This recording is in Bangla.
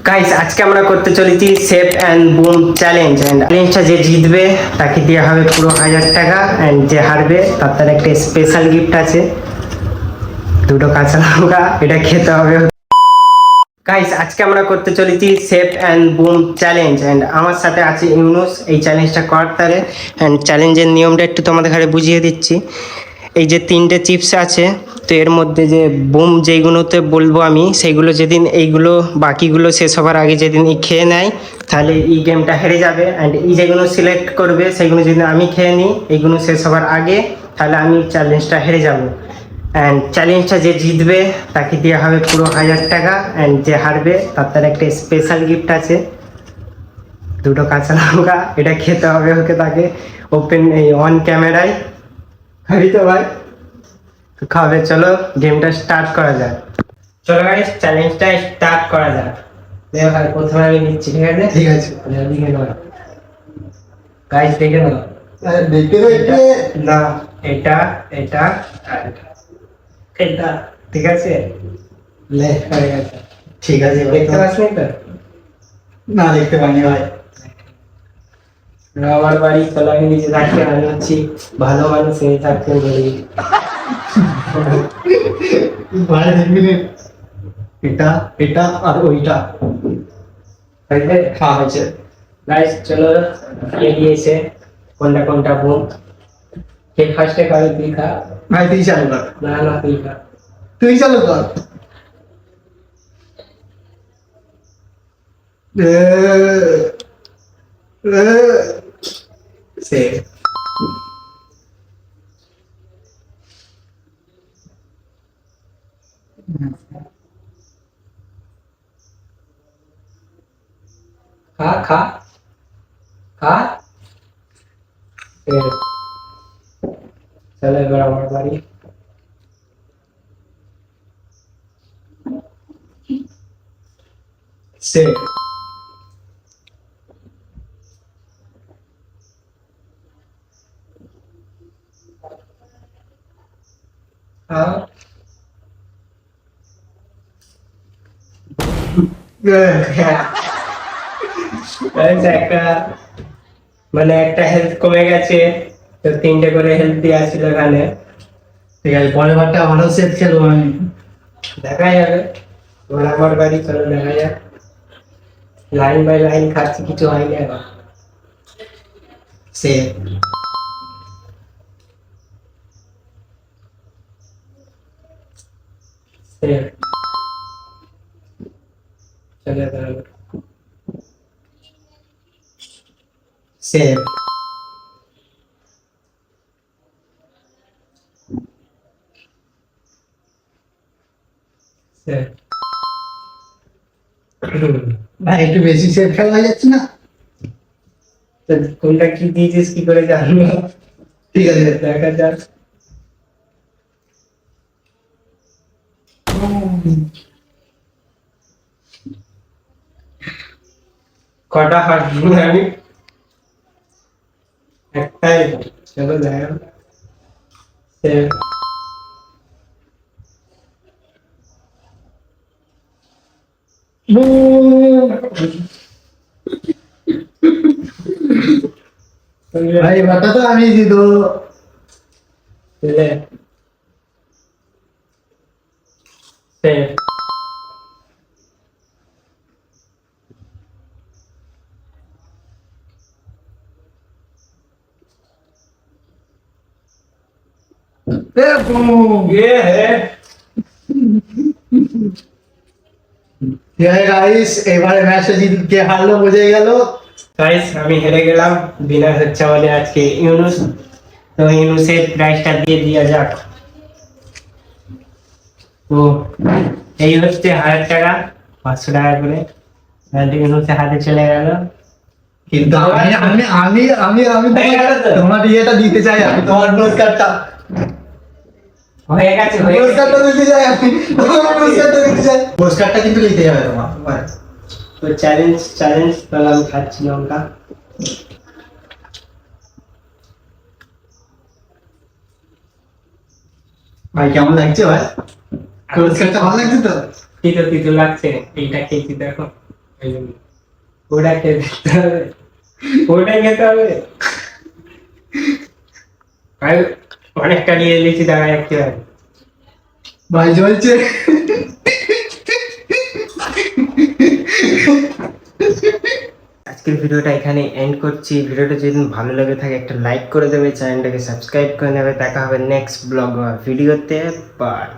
গাইস আজকে আমরা করতে চলেছি সেফ অ্যান্ড বুম চ্যালেঞ্জ। চ্যালেঞ্জটা যে জিতবে তাকে দেওয়া হবে পুরো 1000 টাকা, অ্যান্ড যে হারবে তার একটা স্পেশাল গিফট আছে, দুটো কাঁচা লঙ্কা। এটা খেতে হবে। গাইস আজকে আমরা করতে চলেছি safe and broom challenge, and আমার সাথে আছে ইউনুস এই চ্যালেঞ্জটা করতে। অ্যান্ড চ্যালেঞ্জের নিয়মটা একটু তোমাদের ঘরে বুঝিয়ে দিচ্ছি। এই যে 3টে চিপস আছে, তো এর মধ্যে যে বুম যেইগুলোতে বলবো আমি সেইগুলো যেদিন এইগুলো বাকিগুলো শেষ হবার আগে যেদিন খেয়ে নেয় তাহলে এই গেমটা হেরে যাবে। অ্যান্ড এই যেগুলো সিলেক্ট করবে সেগুলো যদি আমি খেয়ে নিই এইগুলো শেষ হবার আগে, তাহলে আমি চ্যালেঞ্জটা হেরে যাব। অ্যান্ড চ্যালেঞ্জটা যে জিতবে তাকে দেওয়া হবে পুরো 1000 টাকা, অ্যান্ড যে হারবে তার একটা স্পেশাল গিফট আছে, দুটো কাঁচা লঙ্কা। এটা খেতে হবে ওকে, তাকে ওপেন এই অন ক্যামেরায়। হরি তো ভাই খাবে। চলো গেমটা স্টার্ট করা যাক। চলো গাইস চ্যালেঞ্জটা স্টার্ট করা যাক। দেখো ভাই প্রথমে আমি নিচ্ছি, ঠিক আছে? ঠিক আছে। দেখে নাও গাইস, দেখে নাও। দেখতে তো একটু না, এটা এটা আর এটা ঠিক আছে? লে হয়ে গেছে। ঠিক আছে দেখতে পাচ্ছেন তো? না দেখতে পাইনি ভাই। আমার বাড়ি খোলামি নিচে থাকতে আমি হচ্ছি ভালো মানুষ, এই থাকতে বলি। ভাই দেখবি নে। এটা এটা আর ওইটা খাওয়া হয়েছে। গাইস চলো কে দিয়েছে কোনটা কোনটা বুম। কে ফার্স্টে খাবে? তুই খা। ভাই তুই চালু কর। না না তুই খা। তুই চালু কর। এ, এ, সে খা খা খা। এ, চলো এবার আমার বাড়ি। সে খা। Guys, একটা মানে একটা হেলথ কমে গেছে, তো 3টে করে হেলথ দেওয়া ছিল এখানে। ঠিক আছে, পরের বারটা ভালো সেট খেলবো আমি। দেখা যাবে। এবার আমার বাড়ি চলো দেখা যাক। লাইন বাই লাইন খাচ্ছি, কিছু হয়নি এখন। সে Save. চলো এবার সে save. ভাই একটু বেশি সেট খেলা হয়ে যাচ্ছে না? তো কোনটা কি দিয়েছিস কি করে জানবো? ঠিক আছে। দেখা যাক। কটা হাঁটবো আমি? একটাই। চলো দেখা। Save. ভাই বাটা তো আমি জিতো। ले Save. ये है গাইস, এবারে ম্যাচটা জিত কে হারলো বোঝা গেল। গাইস আমি হেরে গেলাম, বিনার হচ্ছে আমাদের আজকে ইউনুস। তো ইউনুসের প্রাইসটা দিয়ে দেওয়া যাক। তো এই হচ্ছে 1000 টাকা, 500 টাকা করে ইউনুসের হাতে চলে গেল। কিন্তু আমি আমি আমি আমি আমি হয়ে গেল তো? তোমার ইয়েটা দিতে চাই, আমি তোমার পুরস্কারটা হয়ে গেছে হয়ে গেছে। পুরস্কারটা দিতে চাই, আমি তোমার পুরস্কারটা দিতে চাই। পুরস্কারটা কিন্তু নিতে হবে তোমার। তো চ্যালেঞ্জ চ্যালেঞ্জ তাহলে আমি খাচ্ছি লঙ্কা। ভাই কেমন লাগছে ভাই? পুরস্কারটা ভালো লাগছে তো? তিতো তিতো লাগছে, এইটা খেয়েছি দেখো। এই জন্য। ওটা খেতে হবে, ওটাই খেতে হবে। আর অনেকটা নিয়ে এসেছি, দাঁড়া একটু আর। ভাই জ্বলছে। আজকের ভিডিওটা এখানে এন্ড করছি। ভিডিওটা যদি ভালো লেগে থাকে একটা লাইক করে দেবে, চ্যানেলটাকে সাবস্ক্রাইব করে নেবে। দেখা হবে নেক্সট ব্লগ বা ভিডিওতে। বাই।